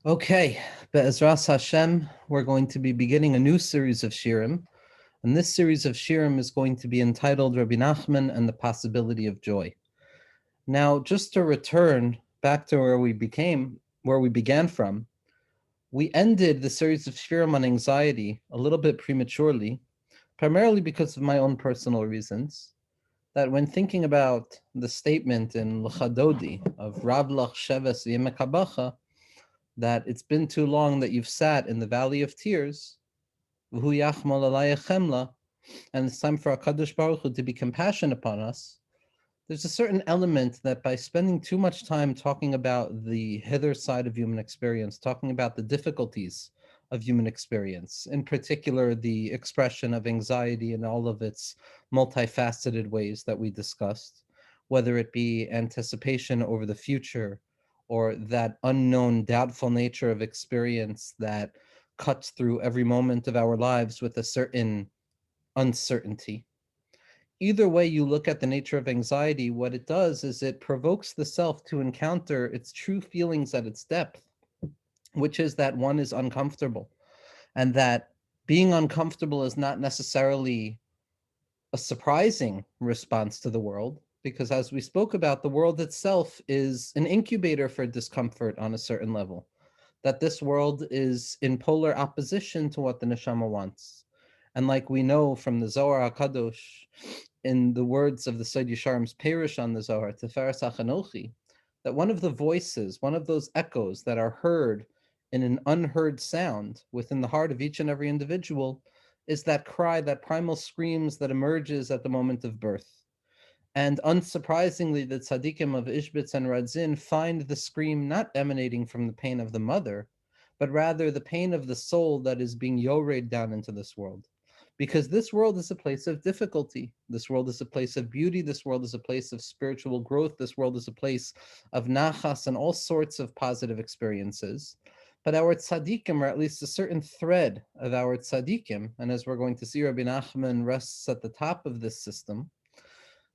Okay, Be'ezras Hashem, we're going to be beginning a new series of shirim, and this series of shirim is going to be entitled Rabbi Nachman and the Possibility of Joy. Now, just to return back to where we began from, we ended the series of shirim on anxiety a little bit prematurely, primarily because of my own personal reasons. That when thinking about the statement in L'chadodi of Rav Lach Sheves V'yemek Habacha, that it's been too long that you've sat in the valley of tears, and it's time for HaKadosh Baruch Hu to be compassionate upon us. There's a certain element that by spending too much time talking about the hither side of human experience, talking about the difficulties of human experience, in particular the expression of anxiety in all of its multifaceted ways that we discussed, whether it be anticipation over the future, or that unknown, doubtful nature of experience that cuts through every moment of our lives with a certain uncertainty. Either way you look at the nature of anxiety, what it does is it provokes the self to encounter its true feelings at its depth, which is that one is uncomfortable, and that being uncomfortable is not necessarily a surprising response to the world, because as we spoke about, the world itself is an incubator for discomfort on a certain level, that this world is in polar opposition to what the neshama wants. And like we know from the Zohar HaKadosh, in the words of the Sod Yesharim's Perush on the Zohar, Tiferes HaChanochi, that one of the voices, one of those echoes that are heard in an unheard sound within the heart of each and every individual is that cry, that primal screams that emerges at the moment of birth. And unsurprisingly, the tzaddikim of Ishbitz and Radzin find the scream not emanating from the pain of the mother, but rather the pain of the soul that is being yored down into this world. Because this world is a place of difficulty. This world is a place of beauty. This world is a place of spiritual growth. This world is a place of nachas and all sorts of positive experiences. But our tzaddikim, or at least a certain thread of our tzaddikim, and as we're going to see, Rabbi Nachman rests at the top of this system.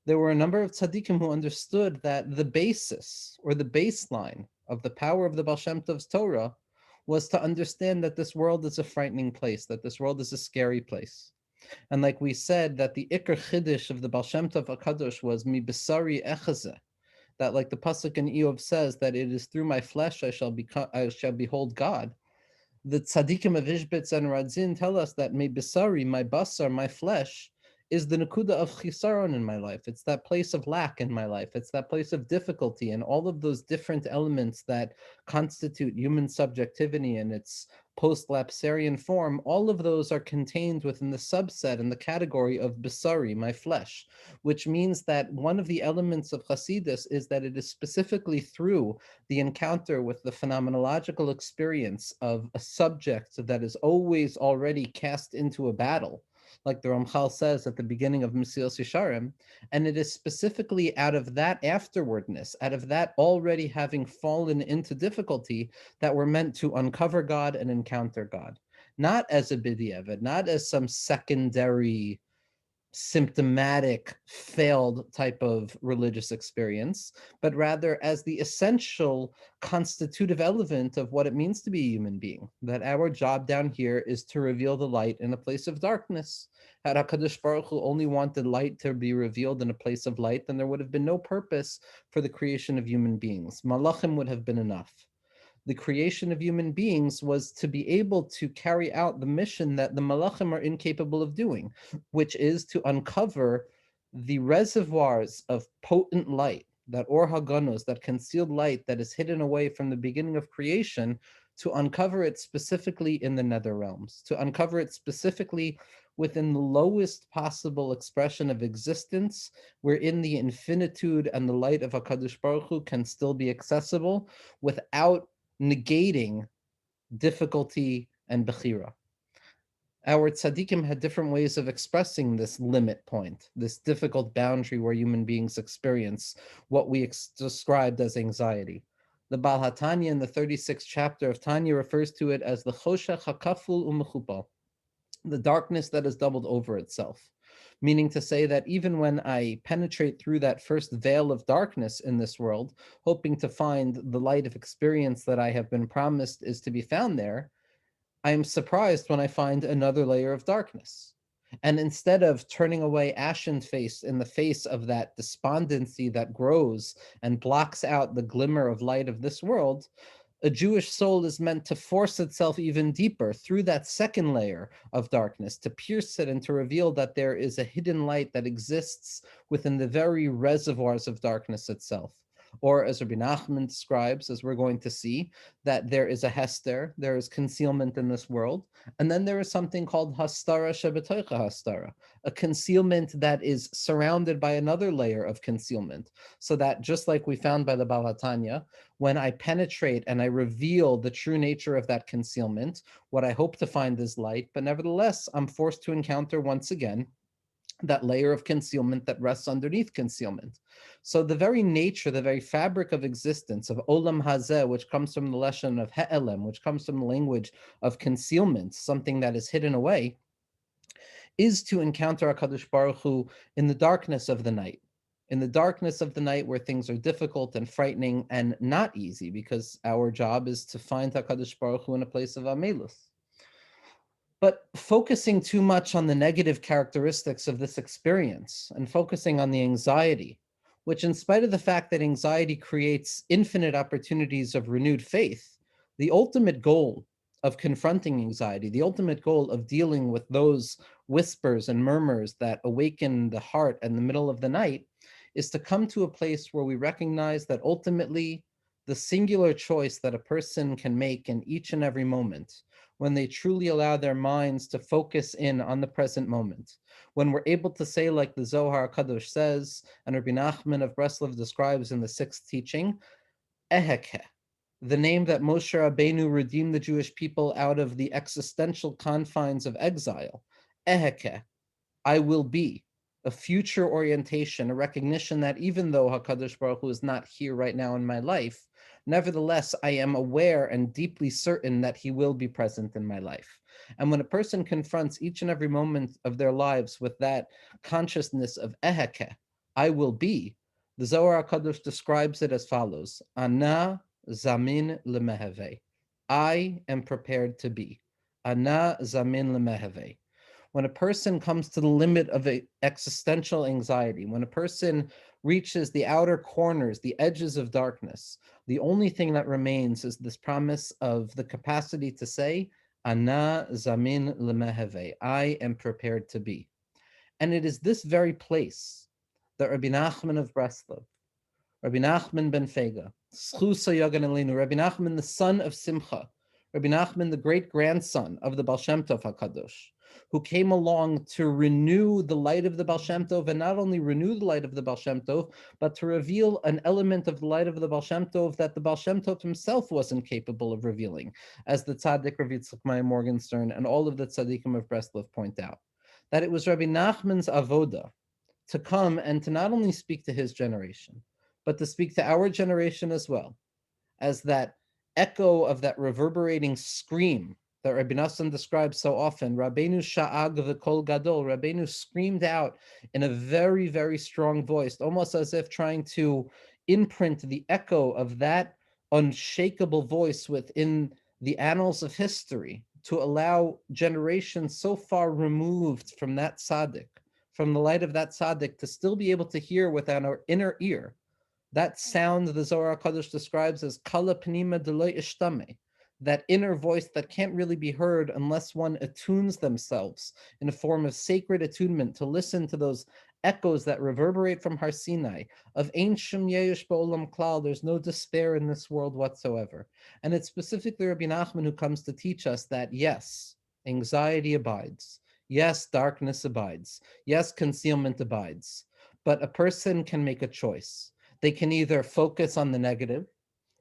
There were a number of tzaddikim who understood that the basis or the baseline of the power of the Baal Shem Tov's Torah was to understand that this world is a frightening place, that this world is a scary place. And like we said, that the Iker Chiddush of the Baal Shem Tov HaKadosh was mi besari echazeh, that like the pasuk in Eov says, that it is through my flesh I shall behold God. The tzaddikim of Ishbitz and Radzin tell us that me besari, my basar, my flesh, is the nakuda of chisaron in my life. It's that place of lack in my life. It's that place of difficulty, and all of those different elements that constitute human subjectivity in its post-lapsarian form, all of those are contained within the subset and the category of besari, my flesh, which means that one of the elements of Hasidus is that it is specifically through the encounter with the phenomenological experience of a subject that is always already cast into a battle, like the Ramchal says at the beginning of Mesilas Yesharim, and it is specifically out of that afterwardness, out of that already having fallen into difficulty, that we're meant to uncover God and encounter God. Not as a b'diavad, not as some secondary symptomatic failed type of religious experience, but rather as the essential constitutive element of what it means to be a human being, that our job down here is to reveal the light in a place of darkness. Had HaKadosh Baruch Hu only wanted light to be revealed in a place of light, then there would have been no purpose for the creation of human beings. Malachim would have been enough. The creation of human beings was to be able to carry out the mission that the malachim are incapable of doing, which is to uncover the reservoirs of potent light, that or haganos, that concealed light that is hidden away from the beginning of creation, to uncover it specifically in the nether realms, to uncover it specifically within the lowest possible expression of existence, wherein the infinitude and the light of HaKadosh Baruch Hu can still be accessible without negating difficulty and bechira. Our tzaddikim had different ways of expressing this limit point, this difficult boundary where human beings experience what we described as anxiety. The Baal HaTanya in the 36th chapter of Tanya refers to it as the choshech hakaful umechupal, the darkness that is doubled over itself. meaning to say that even when I penetrate through that first veil of darkness in this world, hoping to find the light of experience that I have been promised is to be found there, I am surprised when I find another layer of darkness. And instead of turning away ashen face in the face of that despondency that grows and blocks out the glimmer of light of this world, a Jewish soul is meant to force itself even deeper through that second layer of darkness, to pierce it and to reveal that there is a hidden light that exists within the very reservoirs of darkness itself. Or, as Rabbi Nachman describes, as we're going to see, that there is a hester, there is concealment in this world, and then there is something called hastara shebetoicha hastara, a concealment that is surrounded by another layer of concealment. So that just like we found by the Baal HaTanya, when I penetrate and I reveal the true nature of that concealment, what I hope to find is light, but nevertheless, I'm forced to encounter once again that layer of concealment that rests underneath concealment. So the very nature, the very fabric of existence of olam hazeh, which comes from the lesson of he'elem, which comes from the language of concealment, something that is hidden away, is to encounter HaKadosh Baruch Hu in the darkness of the night. In the darkness of the night where things are difficult and frightening and not easy, because our job is to find HaKadosh Baruch Hu in a place of Amelus. But focusing too much on the negative characteristics of this experience and focusing on the anxiety, which in spite of the fact that anxiety creates infinite opportunities of renewed faith, the ultimate goal of confronting anxiety, the ultimate goal of dealing with those whispers and murmurs that awaken the heart in the middle of the night, is to come to a place where we recognize that ultimately the singular choice that a person can make in each and every moment, when they truly allow their minds to focus in on the present moment, when we're able to say, like the Zohar Kadosh says, and Rabbi Nachman of Breslov describes in the sixth teaching, Eheke, the name that Moshe Rabbeinu redeemed the Jewish people out of the existential confines of exile. Eheke, I will be, a future orientation, a recognition that even though HaKadosh Baruch Hu is not here right now in my life, nevertheless, I am aware and deeply certain that he will be present in my life. And when a person confronts each and every moment of their lives with that consciousness of eheke, I will be, the Zohar HaKadosh describes it as follows, Ana zamin lemeheve. I am prepared to be. Ana zamin lemeheve. When a person comes to the limit of existential anxiety, when a person reaches the outer corners, the edges of darkness, the only thing that remains is this promise of the capacity to say, Ana zamin lemeheve, I am prepared to be. And it is this very place that Rabbi Nachman of Breslov, Rabbi Nachman ben Fega, Schusa Yagan Elinu, Rabbi Nachman, the son of Simcha, Rabbi Nachman, the great-grandson of the Baal Shem Tov HaKadosh, who came along to renew the light of the Baal Shem Tov, and not only renew the light of the Baal Shem Tov, but to reveal an element of the light of the Baal Shem Tov that the Baal Shem Tov himself wasn't capable of revealing, as the Tzaddik Rav Yitzchak Meir Morgenstern and all of the Tzaddikim of Breslov point out. That it was Rabbi Nachman's avoda to come and to not only speak to his generation, but to speak to our generation as well, as that echo of that reverberating scream that Rabbi Nassan describes so often. Rabbeinu sha'ag v'kol gadol. Rabbeinu screamed out in a very, very strong voice, almost as if trying to imprint the echo of that unshakable voice within the annals of history, to allow generations so far removed from that tzaddik, from the light of that tzaddik, to still be able to hear with our inner ear that sound the Zohar HaKadosh describes as kala pnima deloy ishtame, that inner voice that can't really be heard unless one attunes themselves in a form of sacred attunement to listen to those echoes that reverberate from Har Sinai of Ein Shem Yesh Ba'olam Klal, there's no despair in this world whatsoever. And it's specifically Rabbi Nachman who comes to teach us that yes, anxiety abides. Yes, darkness abides. Yes, concealment abides. But a person can make a choice. They can either focus on the negative,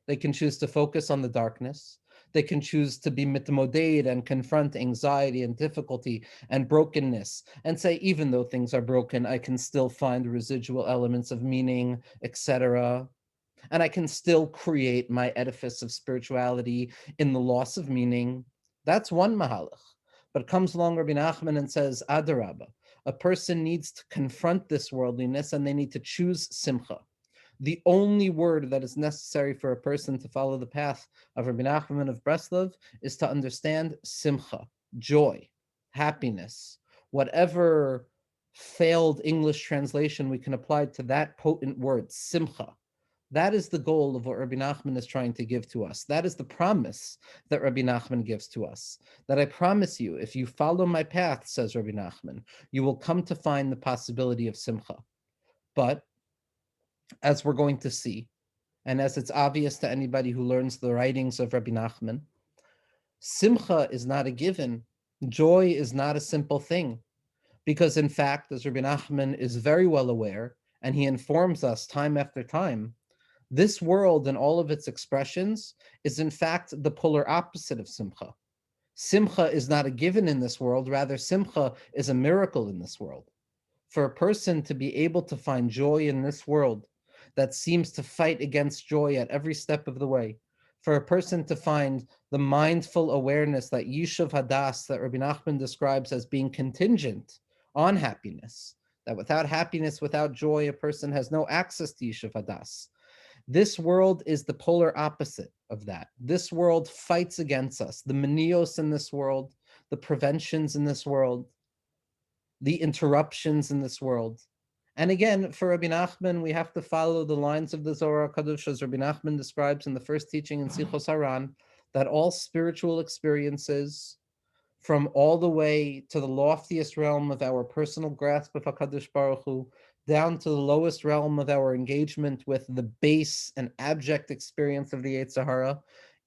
they can choose to focus on the darkness, they can choose to be mitmoded and confront anxiety and difficulty and brokenness and say, even though things are broken, I can still find residual elements of meaning, etc. And I can still create my edifice of spirituality in the loss of meaning. That's one mahalach. But comes along Rabbi Nachman and says, Adarabba, A person needs to confront this worldliness and they need to choose Simcha. The only word that is necessary for a person to follow the path of Rabbi Nachman of Breslov is to understand Simcha, joy, happiness, whatever failed English translation we can apply to that potent word, Simcha. That is the goal of what Rabbi Nachman is trying to give to us. That is the promise that Rabbi Nachman gives to us. That I promise you, if you follow my path, says Rabbi Nachman, you will come to find the possibility of Simcha. But as we're going to see, and as it's obvious to anybody who learns the writings of Rabbi Nachman, Simcha is not a given. Joy is not a simple thing. Because in fact, as Rabbi Nachman is very well aware, and he informs us time after time, this world and all of its expressions is in fact the polar opposite of Simcha. Simcha is not a given in this world, rather Simcha is a miracle in this world. For a person to be able to find joy in this world that seems to fight against joy at every step of the way, for a person to find the mindful awareness, that Yishuv Hadas that Rabbi Nachman describes as being contingent on happiness, that without happiness, without joy, a person has no access to Yishuv Hadas. This world is the polar opposite of that. This world fights against us. The manios in this world, the preventions in this world, the interruptions in this world. And again, for Rabbi Nachman, we have to follow the lines of the Zohar HaKadosh, as Rabbi Nachman describes in the first teaching in Sichos Haran, that all spiritual experiences, from all the way to the loftiest realm of our personal grasp of HaKadosh Baruch Hu, down to the lowest realm of our engagement with the base and abject experience of the Yetzer Hara,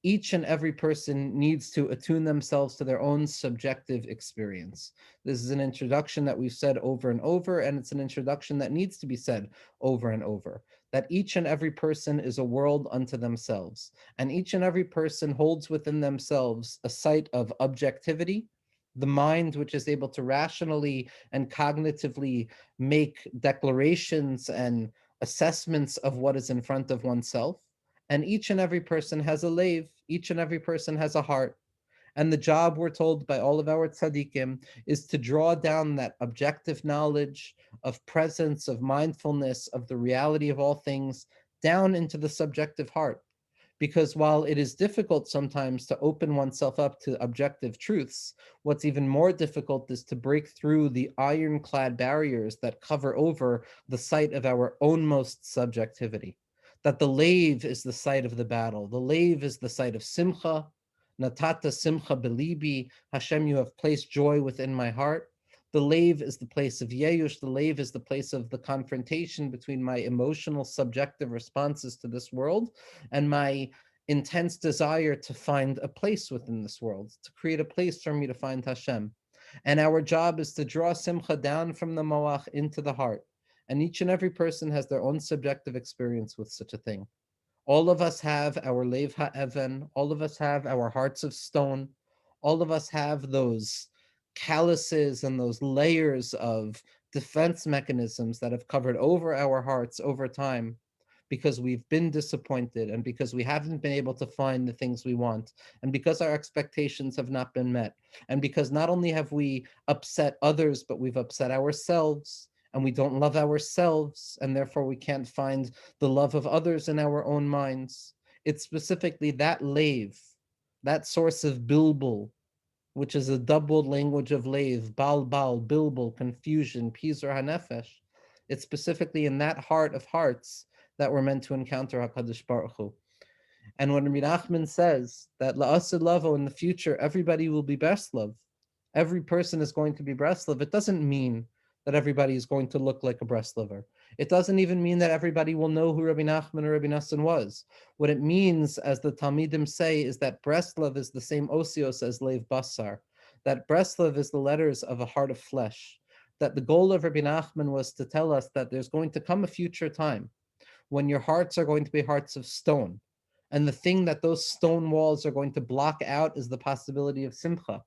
each and every person needs to attune themselves to their own subjective experience. This is an introduction that we've said over and over, and it's an introduction that needs to be said over and over, that each and every person is a world unto themselves, and each and every person holds within themselves a site of objectivity, the mind which is able to rationally and cognitively make declarations and assessments of what is in front of oneself. And each and every person has a lave, each and every person has a heart. And the job, we're told by all of our tzaddikim, is to draw down that objective knowledge of presence, of mindfulness, of the reality of all things, down into the subjective heart. Because while it is difficult sometimes to open oneself up to objective truths, what's even more difficult is to break through the ironclad barriers that cover over the site of our ownmost subjectivity. That the lave is the site of the battle. The lave is the site of Simcha. Natata Simcha Belibi. Hashem, you have placed joy within my heart. The lave is the place of Yeyush. The lave is the place of the confrontation between my emotional, subjective responses to this world and my intense desire to find a place within this world, to create a place for me to find Hashem. And our job is to draw Simcha down from the Moach into the heart. And each and every person has their own subjective experience with such a thing. All of us have our Lev HaEvan, all of us have our hearts of stone, all of us have those calluses and those layers of defense mechanisms that have covered over our hearts over time, because we've been disappointed and because we haven't been able to find the things we want, and because our expectations have not been met, and because not only have we upset others, but we've upset ourselves, and we don't love ourselves, and therefore we can't find the love of others in our own minds. It's specifically that lave, that source of bilbul, which is a doubled language of lave, balbal, bilbul, confusion, pizur hanefesh. It's specifically in that heart of hearts that we're meant to encounter HaKadosh Baruch Hu. And when Rabbi Nachman says that la'asid lavo, in the future, everybody will be Breslov, every person is going to be Breslov, it doesn't mean that everybody is going to look like a Breslover. It doesn't even mean that everybody will know who Rabbi Nachman or Rabbi Nassan was. What it means, as the Talmidim say, is that Breslov is the same osios as Lev Basar, that Breslov is the letters of a heart of flesh, that the goal of Rabbi Nachman was to tell us that there's going to come a future time when your hearts are going to be hearts of stone. And the thing that those stone walls are going to block out is the possibility of Simcha.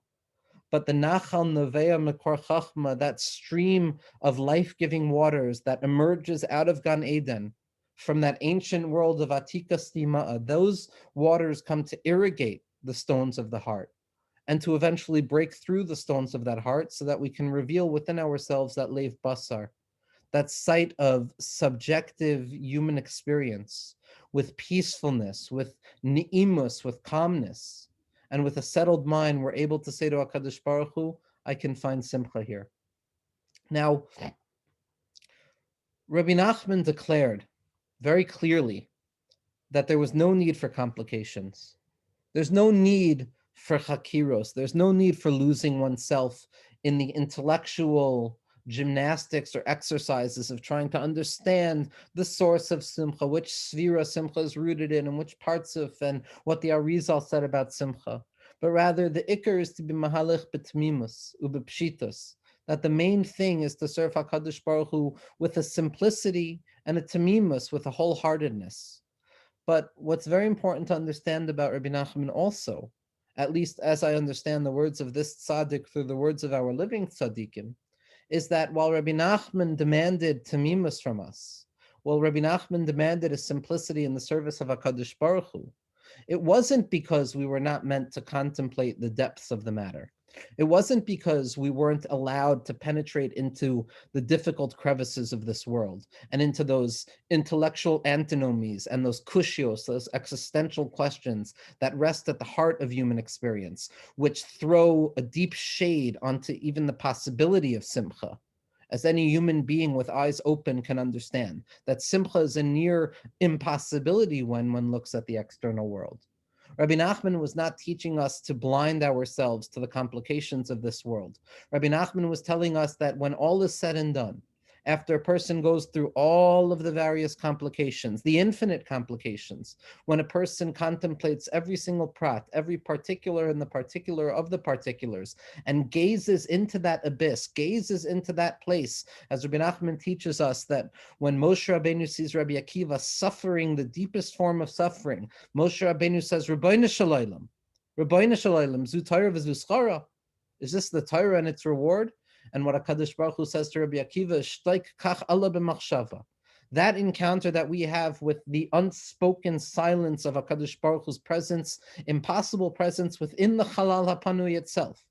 But the Nachal Nevea Mekor Chachma, that stream of life-giving waters that emerges out of Gan Eden, from that ancient world of Atika Stima'a, those waters come to irrigate the stones of the heart. and to eventually break through the stones of that heart so that we can reveal within ourselves that leiv basar, that sight of subjective human experience with peacefulness, with ni'imus, with calmness, and with a settled mind, we're able to say to HaKadosh Baruch Hu, I can find Simcha here. Now, Rabbi Nachman declared very clearly that there was no need for complications. There's no need for hakiros. There's no need for losing oneself in the intellectual gymnastics or exercises of trying to understand the source of Simcha, which Svira Simcha is rooted in, and which parts of, and what the Arizal said about Simcha. But rather, the ikar is to be mahalech betmimus, ubepshitus, that the main thing is to serve HaKadosh Baruch Hu with a simplicity and a tamimus, with a wholeheartedness. But what's very important to understand about Rabbi Nachman also, at least as I understand the words of this tzaddik through the words of our living tzaddikim, is that while Rabbi Nachman demanded tamimus from us, while Rabbi Nachman demanded a simplicity in the service of HaKadosh Baruch Hu, it wasn't because we were not meant to contemplate the depths of the matter. It wasn't because we weren't allowed to penetrate into the difficult crevices of this world and into those intellectual antinomies and those kushios, those existential questions that rest at the heart of human experience, which throw a deep shade onto even the possibility of simcha. As any human being with eyes open can understand, that simcha is a near impossibility when one looks at the external world. Rabbi Nachman was not teaching us to blind ourselves to the complications of this world. Rabbi Nachman was telling us that when all is said and done, after a person goes through all of the various complications, the infinite complications, when a person contemplates every single prat, every particular and the particular of the particulars, and gazes into that abyss, gazes into that place, as Rabbi Nachman teaches us that when Moshe Rabbeinu sees Rabbi Akiva suffering the deepest form of suffering, Moshe Rabbeinu says, Rebbeinu Shalom, Rebbeinu Shalom, Zu Torah v'Zu Schara. Is this the Torah and its reward? And what HaKadosh Baruch Hu says to Rabbi Akiva, Shtaik kach Allah b'machshava. That encounter that we have with the unspoken silence of HaKadosh Baruch Hu's presence, impossible presence within the Chalal HaPanui itself.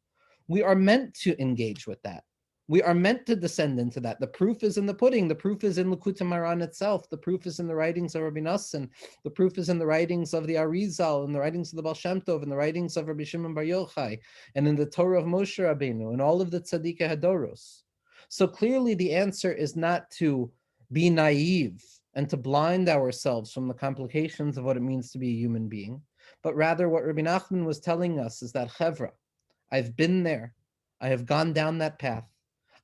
We are meant to engage with that. We are meant to descend into that. The proof is in the pudding. The proof is in Likutei Moharan itself. The proof is in the writings of Rabbi Nassan. The proof is in the writings of the Arizal, in the writings of the Baal Shem Tov, in the writings of Rabbi Shimon Bar Yochai, and in the Torah of Moshe Rabbeinu, and all of the Tzadikei Hadoros. So clearly the answer is not to be naive and to blind ourselves from the complications of what it means to be a human being, but rather what Rabbi Nachman was telling us is that, Chevra, I've been there. I have gone down that path.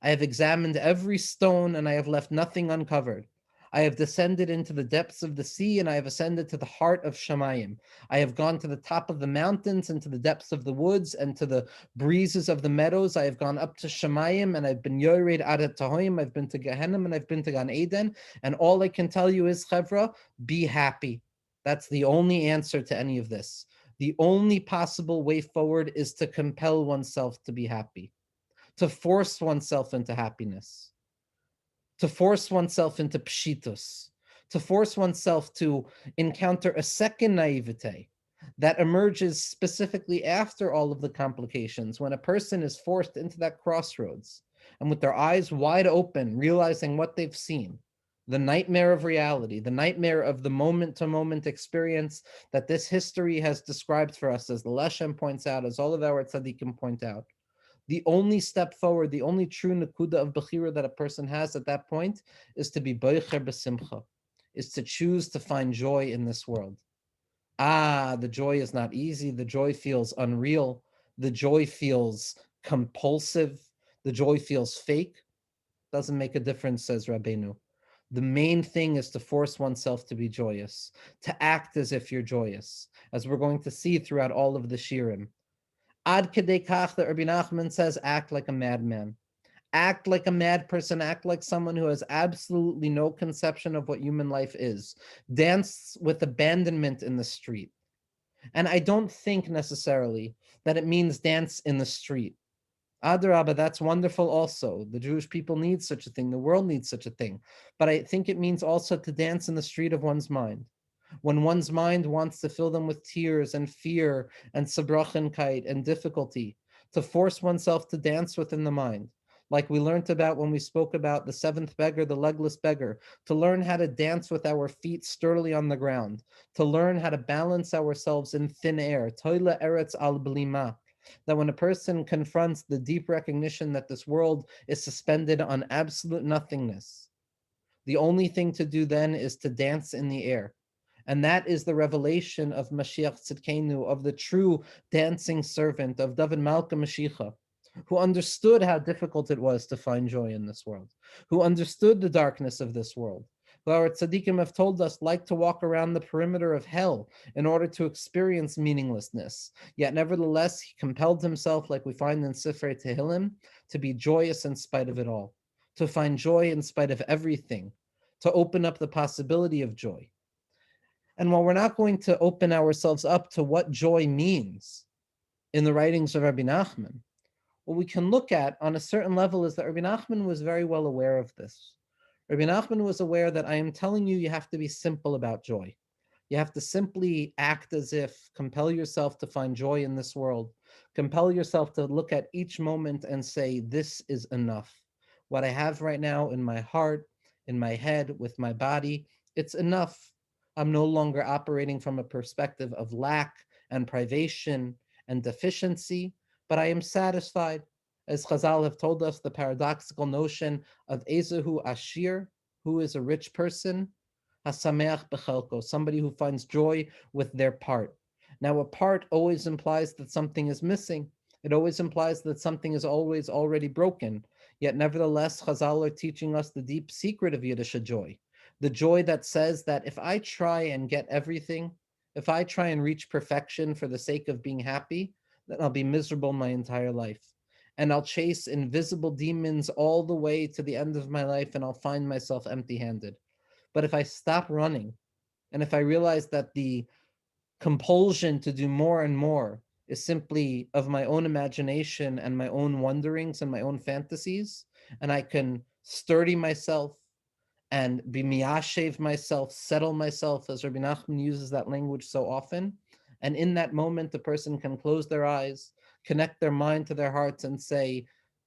I have examined every stone and I have left nothing uncovered. I have descended into the depths of the sea and I have ascended to the heart of Shamayim. I have gone to the top of the mountains and to the depths of the woods and to the breezes of the meadows. I have gone up to Shamayim and I've been Yored Adat Tahoim. I've been to Gehenna and I've been to Gan Eden. And all I can tell you is, Chevra, be happy. That's the only answer to any of this. The only possible way forward is to compel oneself to be happy, to force oneself into happiness, to force oneself into pshitus, to force oneself to encounter a second naivete that emerges specifically after all of the complications, when a person is forced into that crossroads and with their eyes wide open, realizing what they've seen, the nightmare of reality, the nightmare of the moment-to-moment experience that this history has described for us, as the Leshem points out, as all of our tzaddikim point out. The only step forward, the only true nakuda of bechira that a person has at that point is to be boicher b'simcha, is to choose to find joy in this world. The joy is not easy. The joy feels unreal. The joy feels compulsive. The joy feels fake. Doesn't make a difference, says Rabbeinu. The main thing is to force oneself to be joyous, to act as if you're joyous, as we're going to see throughout all of the shirim. Ad kedei kach, that Rabbi Nachman says, act like a madman. Act like a mad person, act like someone who has absolutely no conception of what human life is. Dance with abandonment in the street. And I don't think necessarily that it means dance in the street. Adarabba, that's wonderful also. The Jewish people need such a thing. The world needs such a thing. But I think it means also to dance in the street of one's mind. When one's mind wants to fill them with tears and fear and sabrachenkeit and difficulty, to force oneself to dance within the mind, like we learned about when we spoke about the seventh beggar, the legless beggar, to learn how to dance with our feet sturdily on the ground, to learn how to balance ourselves in thin air, toila eretz al blima, that when a person confronts the deep recognition that this world is suspended on absolute nothingness, the only thing to do then is to dance in the air. And that is the revelation of Mashiach Tzidkenu, of the true dancing servant, of David Malka Mashiach, who understood how difficult it was to find joy in this world, who understood the darkness of this world. Who our tzaddikim have told us like to walk around the perimeter of hell in order to experience meaninglessness. Yet nevertheless, he compelled himself, like we find in Sifrei Tehillim, to be joyous in spite of it all, to find joy in spite of everything, to open up the possibility of joy. And while we're not going to open ourselves up to what joy means in the writings of Rabbi Nachman, what we can look at on a certain level is that Rabbi Nachman was very well aware of this. Rabbi Nachman was aware that I am telling you, you have to be simple about joy. You have to simply act as if, compel yourself to find joy in this world, compel yourself to look at each moment and say, this is enough. What I have right now in my heart, in my head, with my body, it's enough. I'm no longer operating from a perspective of lack and privation and deficiency, but I am satisfied. As Chazal have told us, the paradoxical notion of Ezehu Ashir, who is a rich person, Hasameach bechelko, somebody who finds joy with their part. Now, a part always implies that something is missing. It always implies that something is always already broken. Yet, nevertheless, Chazal are teaching us the deep secret of Yiddish joy. The joy that says that if I try and get everything, if I try and reach perfection for the sake of being happy, then I'll be miserable my entire life. And I'll chase invisible demons all the way to the end of my life, and I'll find myself empty handed. But if I stop running, and if I realize that the compulsion to do more and more is simply of my own imagination and my own wonderings and my own fantasies, and I can sturdy myself and be miyashev myself, settle myself, as Rabbi Nachman uses that language so often. And in that moment, the person can close their eyes, connect their mind to their hearts, and say,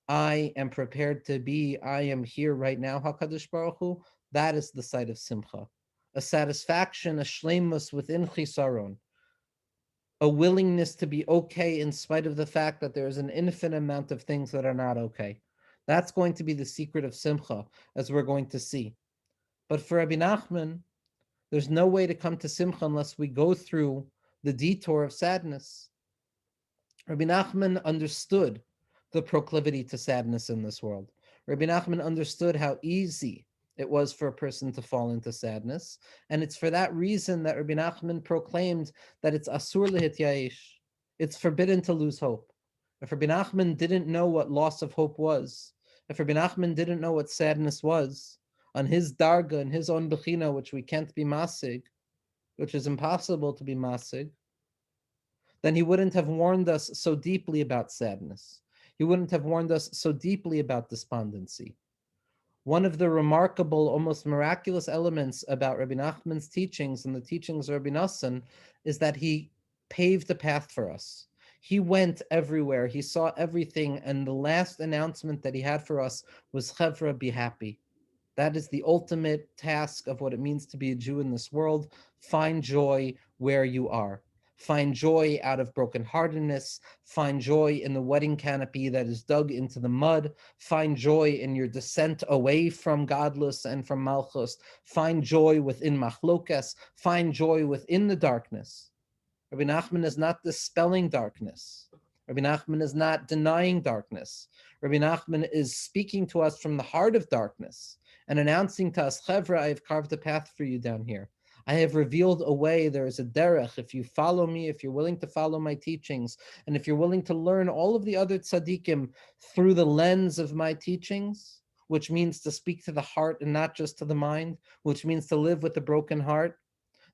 I am prepared to be, I am here right now, HaKadosh Baruch Hu. That is the sight of Simcha. A satisfaction, a shleimus within chisaron, a willingness to be okay in spite of the fact that there is an infinite amount of things that are not okay. That's going to be the secret of Simcha, as we're going to see. But for Rabbi Nachman, there's no way to come to Simcha unless we go through the detour of sadness. Rabbi Nachman understood the proclivity to sadness in this world. Rabbi Nachman understood how easy it was for a person to fall into sadness. And it's for that reason that Rabbi Nachman proclaimed that it's asur lehit ya'ish. It's forbidden to lose hope. If Rabbi Nachman didn't know what loss of hope was, if Rabbi Nachman didn't know what sadness was, on his darga and his own bechina, which we can't be masig, which is impossible to be masig, then he wouldn't have warned us so deeply about sadness. He wouldn't have warned us so deeply about despondency. One of the remarkable, almost miraculous elements about Rabbi Nachman's teachings and the teachings of Rabbi Nassan is that he paved the path for us. He went everywhere. He saw everything. And the last announcement that he had for us was, Chevra, be happy. That is the ultimate task of what it means to be a Jew in this world. Find joy where you are. Find joy out of brokenheartedness. Find joy in the wedding canopy that is dug into the mud. Find joy in your descent away from godless and from malchus. Find joy within machlokas. Find joy within the darkness. Rabbi Nachman is not dispelling darkness. Rabbi Nachman is not denying darkness. Rabbi Nachman is speaking to us from the heart of darkness and announcing to us, Chevra, I have carved a path for you down here. I have revealed a way. There is a derech. If you follow me, if you're willing to follow my teachings, and if you're willing to learn all of the other tzaddikim through the lens of my teachings, which means to speak to the heart and not just to the mind, which means to live with a broken heart,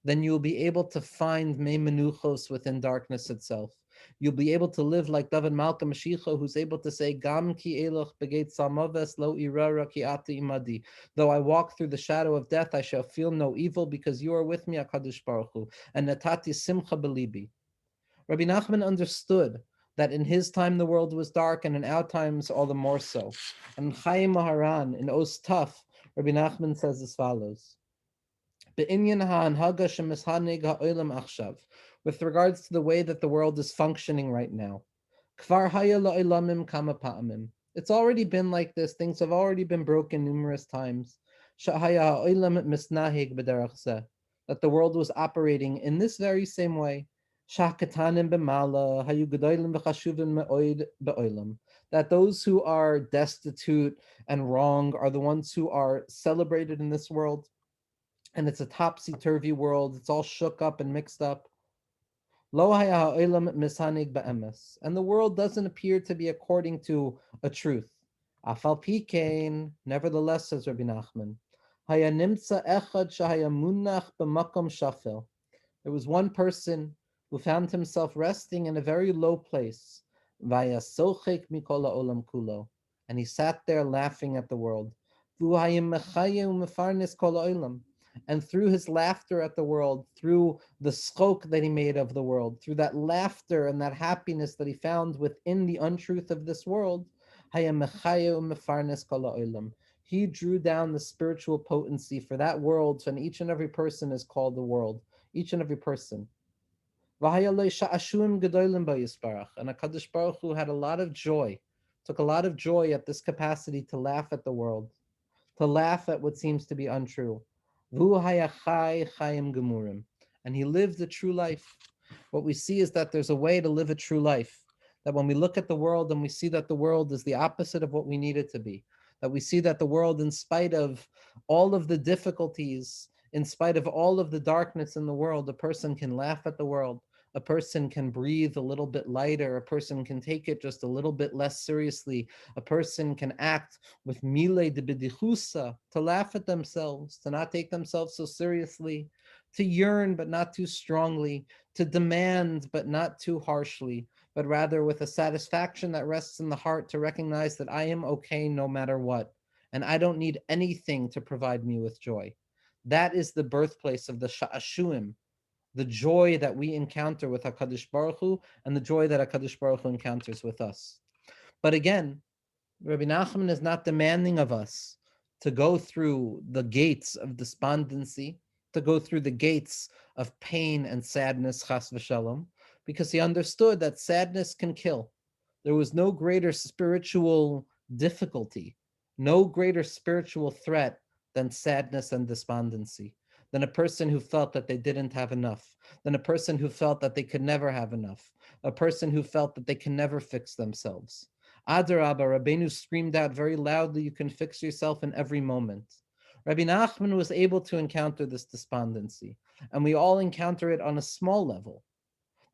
then you'll be able to find me menuchos within darkness itself. You'll be able to live like David Malka Mashiach, who's able to say, Gam ki eloch begeit salmaves lo irara ki ati imadi. Though I walk through the shadow of death, I shall feel no evil because you are with me, HaKadosh Baruch Hu. And natati simcha belibi. Rabbi Nachman understood that in his time the world was dark, and in our times all the more so. And Chaim Maharan in Os Taf, Rabbi Nachman says as follows: with regards to the way that the world is functioning right now. It's already been like this. Things have already been broken numerous times. That the world was operating in this very same way. That those who are destitute and wrong are the ones who are celebrated in this world, and it's a topsy-turvy world. It's all shook up and mixed up. Lo haya ha'olam misanig ba'emes. And the world doesn't appear to be according to a truth. Afal pikein, nevertheless, says Rabbi Nachman, haya nimtza echad shahaya munach b'makom shafel. There was one person who found himself resting in a very low place. Vaya sochek mikol ha'olam kulo. And he sat there laughing at the world. V'hu hayim mechayeh u'mefarnes kol ha'olam. And through his laughter at the world, through the schok that he made of the world, through that laughter and that happiness that he found within the untruth of this world, he drew down the spiritual potency for that world, and each and every person is called the world, each and every person. And HaKadosh Baruch Hu had a lot of joy, took a lot of joy at this capacity to laugh at the world, to laugh at what seems to be untrue. And he lived a true life. What we see is that there's a way to live a true life. That when we look at the world and we see that the world is the opposite of what we need it to be, that we see that the world, in spite of all of the difficulties, in spite of all of the darkness in the world, a person can laugh at the world. A person can breathe a little bit lighter. A person can take it just a little bit less seriously. A person can act with mile de bidichusa, to laugh at themselves, to not take themselves so seriously, to yearn but not too strongly, to demand but not too harshly, but rather with a satisfaction that rests in the heart, to recognize that I am okay no matter what, and I don't need anything to provide me with joy. That is the birthplace of the sha'ashuim, the joy that we encounter with HaKadosh Baruch Hu, and the joy that HaKadosh Baruch Hu encounters with us. But again, Rabbi Nachman is not demanding of us to go through the gates of despondency, to go through the gates of pain and sadness, chas v'shalom, because he understood that sadness can kill. There was no greater spiritual difficulty, no greater spiritual threat than sadness and despondency, than a person who felt that they didn't have enough, than a person who felt that they could never have enough, a person who felt that they can never fix themselves. Adarabba, Rabbeinu screamed out very loudly, you can fix yourself in every moment. Rabbi Nachman was able to encounter this despondency, and we all encounter it on a small level.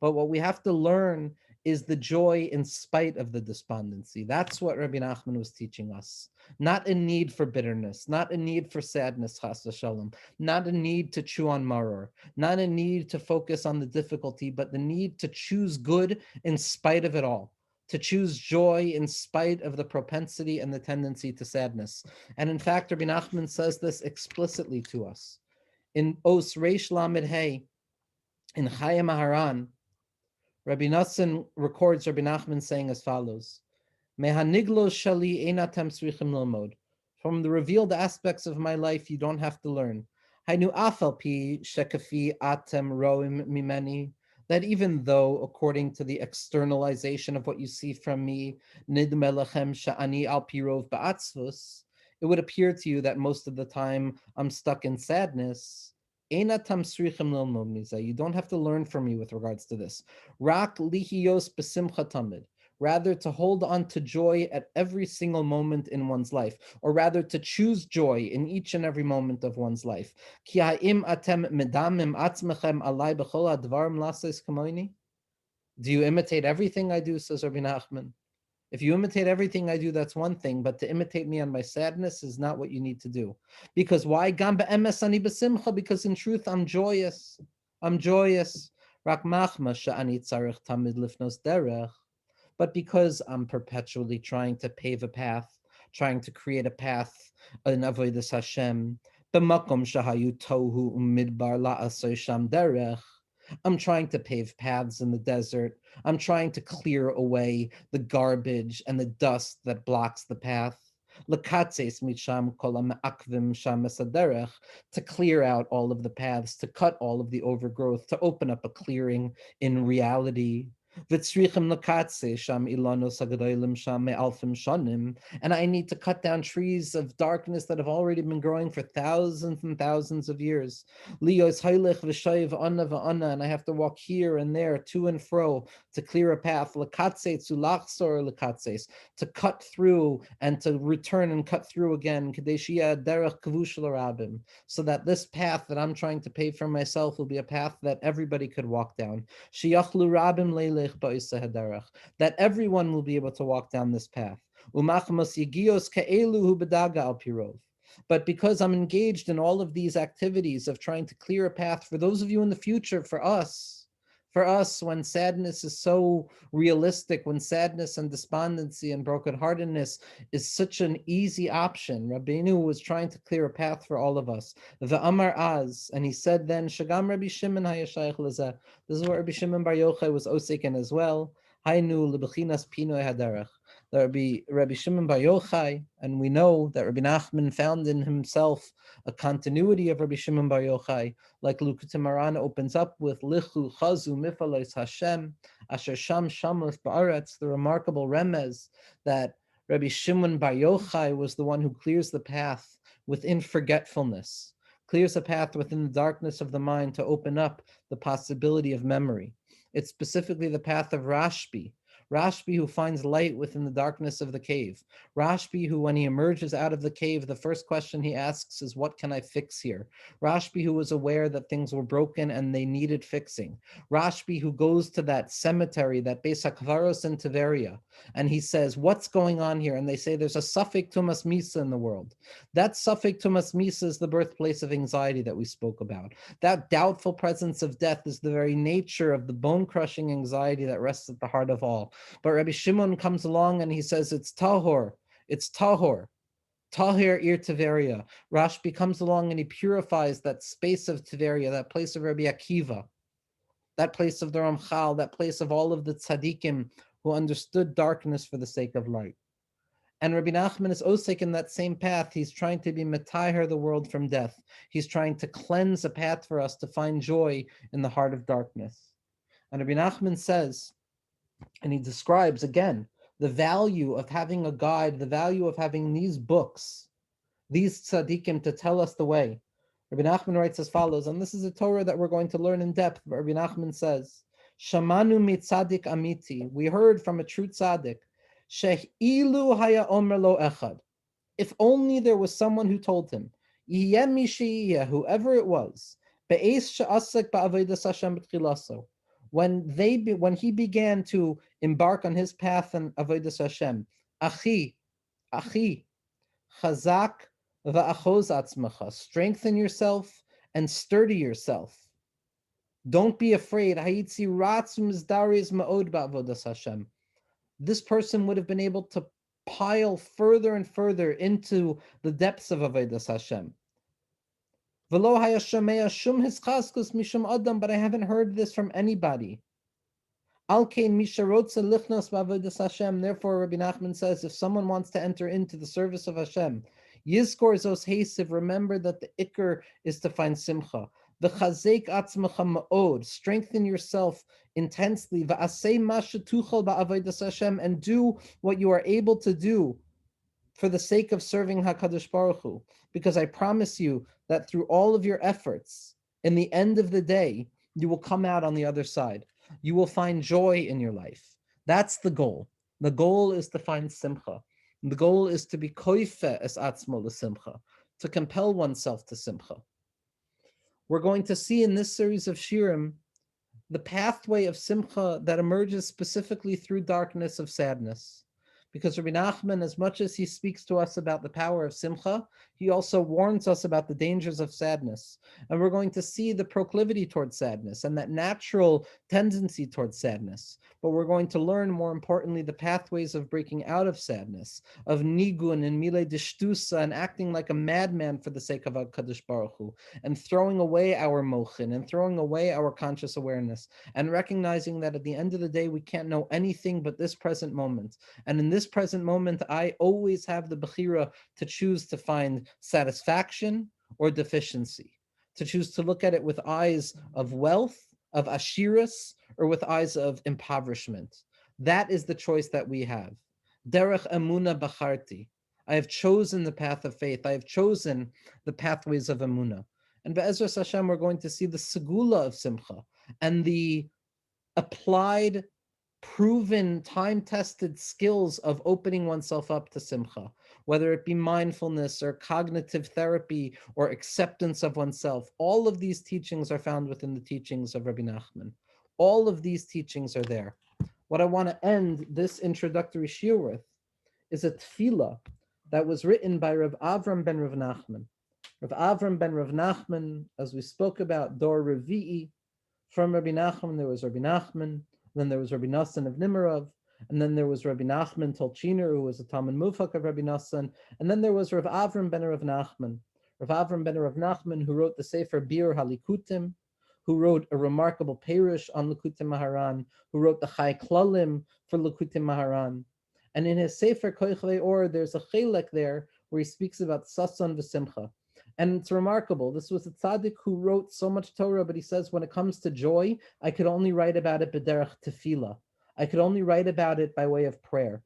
But what we have to learn is the joy in spite of the despondency. That's what Rabbi Nachman was teaching us. Not a need for bitterness, not a need for sadness, chas v'shalom, not a need to chew on maror, not a need to focus on the difficulty, but the need to choose good in spite of it all, to choose joy in spite of the propensity and the tendency to sadness. And in fact, Rabbi Nachman says this explicitly to us. In Os Reish Lamed Hey, in Chaya Maharan, Rabbi Nassan records Rabbi Nachman saying as follows: Mehaniglos shali einatem srichim lilmod. From the revealed aspects of my life, you don't have to learn. Hainu afal pi shekafi atem roim mimeni. That even though, according to the externalization of what you see from me, nidmelechem sha'ani al pirov ba'atzvus, it would appear to you that most of the time I'm stuck in sadness. You don't have to learn from me with regards to this. Rak lihiyos besimcha tamid. Rather, to hold on to joy at every single moment in one's life, or rather to choose joy in each and every moment of one's life. Ki ha'im atem medamim atzmechem alai b'chol hadvarim lases kamoini? Do you imitate everything I do, says Rabbi Nachman? If you imitate everything I do, that's one thing, but to imitate me on my sadness is not what you need to do. Because why? Because in truth, I'm joyous. I'm joyous. But because I'm perpetually trying to pave a path, trying to create a path in avodas Hashem, b'makom shahayu tohu umidbar la'asay sham derech. I'm trying to pave paths in the desert. I'm trying to clear away the garbage and the dust that blocks the path. Lakatses misham kolam akvim sham esaderech, to clear out all of the paths, to cut all of the overgrowth, to open up a clearing in reality. V'tzrichim lakatse sham ilanos hagadolim sham me'alfim shanim, and I need to cut down trees of darkness that have already been growing for thousands and thousands of years. Lios hailech v'shayiv anna v'anna, and I have to walk here and there, to and fro, to clear a path. Lakatse tzulachsor lakatses, to cut through and to return and cut through again. Kadeshia derech kavush l'rabim, so that this path that I'm trying to pave for myself will be a path that everybody could walk down. Shiachlu rabim leilech ba'isa haderech, that everyone will be able to walk down this path. Umachmas yigios ke'elu hu bedaga al pirov. But because I'm engaged in all of these activities of trying to clear a path for those of you in the future, for us, when sadness is so realistic, when sadness and despondency and brokenheartedness is such an easy option, Rabbeinu was trying to clear a path for all of us. The Amar Az, and he said then, Shagam Rabbi Shimon hayashayich lezeh. This is what Rabbi Shimon Bar Yochai was osekin as well. Hainu lebechinas pinoi haderech. There be Rabbi Shimon Bar Yochai, and we know that Rabbi Nachman found in himself a continuity of Rabbi Shimon Bar Yochai, like Likutei Moharan opens up with Lichu Chazu Mifalos Hashem Asher Sham Shamos Ba'aretz, the remarkable remez that Rabbi Shimon Bar Yochai was the one who clears the path within forgetfulness, clears the path within the darkness of the mind to open up the possibility of memory. It's specifically the path of Rashbi, who finds light within the darkness of the cave. Rashbi, who when he emerges out of the cave, the first question he asks is, what can I fix here? Rashbi, who was aware that things were broken and they needed fixing. Rashbi, who goes to that cemetery, that Beis HaKvaros in Tiberia, and he says, what's going on here? And they say there's a Safek Tumas Misa in the world. That Safek Tumas Misa is the birthplace of anxiety that we spoke about. That doubtful presence of death is the very nature of the bone-crushing anxiety that rests at the heart of all. But Rabbi Shimon comes along and he says, it's tahor, tahir ir Tiveria. Rashbi comes along and he purifies that space of Tiveria, that place of Rabbi Akiva, that place of the Ramchal, that place of all of the tzaddikim who understood darkness for the sake of light. And Rabbi Nachman is osek in that same path. He's trying to be metaher the world from death. He's trying to cleanse a path for us to find joy in the heart of darkness. And Rabbi Nachman says, and he describes again the value of having a guide, the value of having these books, these tzaddikim to tell us the way. Rabbi Nachman writes as follows, and this is a Torah that we're going to learn in depth. But Rabbi Nachman says, Shamanu mitzadik amiti, we heard from a true tzaddik, she'ilu haya omer lo echad, if only there was someone who told him, yeh mi she'yeh, whoever it was, be'ez she'asek ba'avodas Hashem b'tchilaso, when he began to embark on his path in avodas Hashem, achi, chazak va'achoz atzmacha, strengthen yourself and sturdy yourself. Don't be afraid. Hayitzi ratzum zdaris ma'od ba'avodas Hashem. This person would have been able to pile further and further into the depths of avodas Hashem. V'lo hayashamea shum hischaskus mishum adam, but I haven't heard this from anybody. Alkein misharotza lichnos ba'avodas Hashem. Therefore, Rabbi Nachman says, if someone wants to enter into the service of Hashem, yizkor zos hesiv, remember that the ikr is to find simcha. V'chazek atzmacha ma'od, strengthen yourself intensely. V'asei ma shetuchal ba'avodas Hashem, and do what you are able to do for the sake of serving HaKadosh Baruch Hu. Because I promise you that through all of your efforts, in the end of the day, you will come out on the other side. You will find joy in your life. That's the goal. The goal is to find simcha. The goal is to be koife es atzmo l'simcha, to compel oneself to simcha. We're going to see in this series of shirim the pathway of simcha that emerges specifically through darkness of sadness. Because Rabbi Nachman, as much as he speaks to us about the power of Simcha, he also warns us about the dangers of sadness. And we're going to see the proclivity towards sadness and that natural tendency towards sadness. But we're going to learn, more importantly, the pathways of breaking out of sadness, of nigun and mile dishtusa, and acting like a madman for the sake of HaKadosh Baruch Hu, and throwing away our mochin, and throwing away our conscious awareness, and recognizing that at the end of the day, we can't know anything but this present moment. And in this present moment, I always have the bechira to choose to find satisfaction or deficiency, to choose to look at it with eyes of wealth, of ashiras, or with eyes of impoverishment. That is the choice that we have. Derech emuna bacharti. I have chosen the path of faith. I have chosen the pathways of emuna. And be'ezras Hashem, we're going to see the segula of simcha and the applied, proven, time-tested skills of opening oneself up to simcha, whether it be mindfulness or cognitive therapy or acceptance of oneself. All of these teachings are found within the teachings of Rabbi Nachman. All of these teachings are there. What I want to end this introductory shiur with is a tefillah that was written by Rav Avram ben Rav Nachman. Rav Avram ben Rav Nachman, as we spoke about, Dor Revi'i. From Rabbi Nachman, there was Rabbi Nachman, then there was Rabbi Nassan of Nimerov, and then there was Rabbi Nachman Tolchiner, who was a Talmud Mufak of Rabbi Nassan, and then there was Rav Avram ben Rav Nachman. Rav Avram ben Rav Nachman, who wrote the Sefer Bir Halikutim, who wrote a remarkable Perush on Likutim Maharan, who wrote the Chai Klalim for Likutim Maharan. And in his Sefer Koich Or, there's a chelek there where he speaks about Sasan v'Simcha. And it's remarkable. This was a tzaddik who wrote so much Torah, but he says, when it comes to joy, I could only write about it b'derech tefillah. I could only write about it by way of prayer.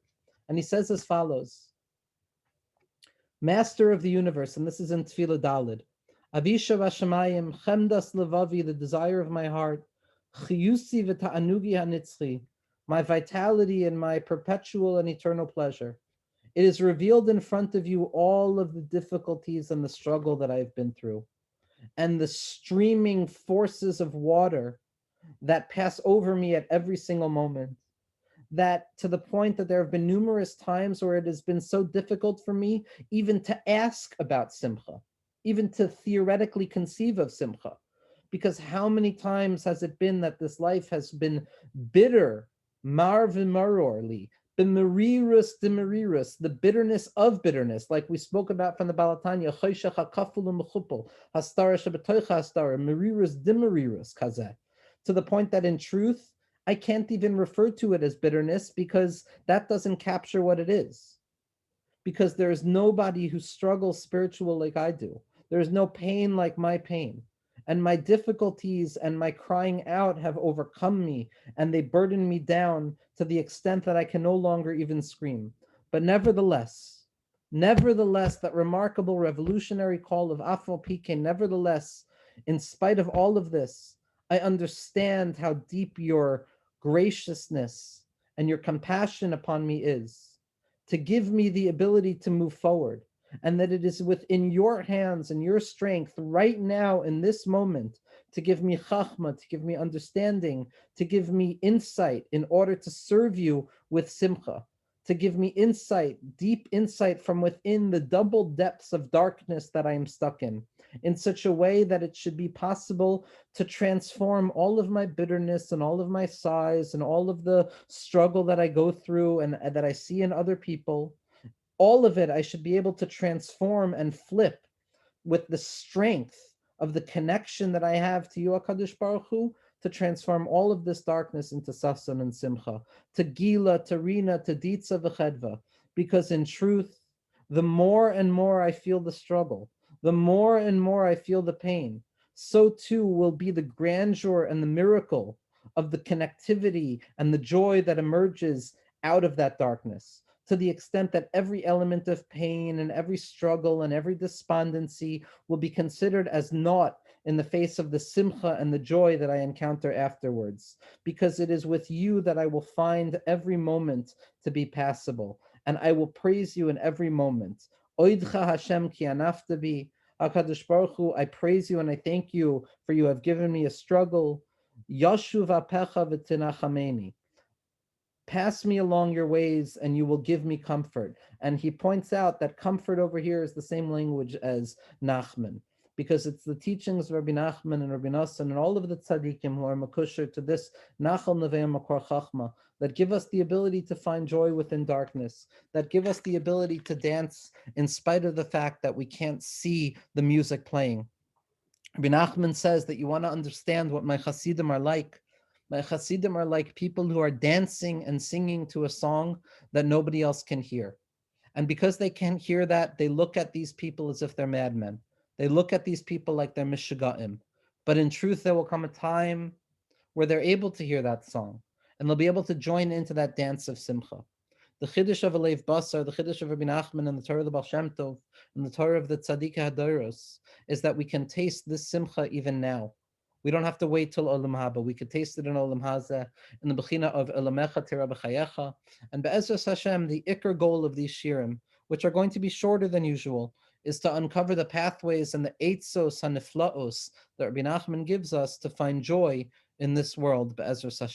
And he says as follows: Master of the universe, and this is in Tefillah Dalid, Avisha v'shamayim, chemdas levavi, the desire of my heart, chiyusi v'ta'anugi hanitzchi, my vitality and my perpetual and eternal pleasure. It is revealed in front of you all of the difficulties and the struggle that I've been through, and the streaming forces of water that pass over me at every single moment. That to the point that there have been numerous times where it has been so difficult for me even to ask about Simcha, even to theoretically conceive of Simcha. Because how many times has it been that this life has been bitter, mar v'marorli, b'merirus d'merirus, the bitterness of bitterness, like we spoke about from the Balatanya, choshech hakaful u'mechupel, hastara shebetoicha hastara, merirus d'merirus kazeh, to the point that in truth, I can't even refer to it as bitterness because that doesn't capture what it is. Because there is nobody who struggles spiritual like I do. There is no pain like my pain. And my difficulties and my crying out have overcome me, and they burden me down to the extent that I can no longer even scream. But nevertheless, that remarkable revolutionary call of Afal Pike, nevertheless, in spite of all of this, I understand how deep your graciousness and your compassion upon me is, to give me the ability to move forward, and that it is within your hands and your strength right now in this moment to give me chachma, to give me understanding, to give me insight in order to serve you with simcha, to give me insight, deep insight from within the double depths of darkness that I am stuck in such a way that it should be possible to transform all of my bitterness and all of my sighs and all of the struggle that I go through and that I see in other people. All of it, I should be able to transform and flip with the strength of the connection that I have to you, HaKadosh Baruch Hu, to transform all of this darkness into sasan and simcha, to gila, to rina, to ditza v'chedva. Because in truth, the more and more I feel the struggle, the more and more I feel the pain, so too will be the grandeur and the miracle of the connectivity and the joy that emerges out of that darkness, to the extent that every element of pain and every struggle and every despondency will be considered as naught in the face of the simcha and the joy that I encounter afterwards, because it is with you that I will find every moment to be passable, and I will praise you in every moment. Oidcha Hashem ki anafta bi, HaKadosh Baruch Hu, I praise you and I thank you for you have given me a struggle. Yashuv apecha v'tinachameni. pass me along your ways and you will give me comfort. And he points out that comfort over here is the same language as Nachman, because it's the teachings of Rabbi Nachman and Rabbi Nassan and all of the tzaddikim who are makusher to this Nachal Nevei Makor Chachma, that give us the ability to find joy within darkness, that give us the ability to dance in spite of the fact that we can't see the music playing. Rabbi Nachman says that you want to understand what my Hasidim are like. My Hasidim are like people who are dancing and singing to a song that nobody else can hear. And because they can't hear that, they look at these people as if they're madmen. They look at these people like they're mishagaim. But in truth, there will come a time where they're able to hear that song and they'll be able to join into that dance of Simcha. The Chiddush of Alev Basar, the Chiddush of Rabbi Nachman, and the Torah of the Baal Shem Tov, and the Torah of the Tzaddik HaDoros is that we can taste this Simcha even now. We don't have to wait till Olam Haba. We could taste it in Olam Hazeh, in the Bechina of Elamecha Tira B'chayecha. And Be'ezras Hashem, the Iker goal of these Shirim, which are going to be shorter than usual, is to uncover the pathways and the Eitzos HaNiflaos that Rabbi Nachman gives us to find joy in this world. Be'ezras Hashem.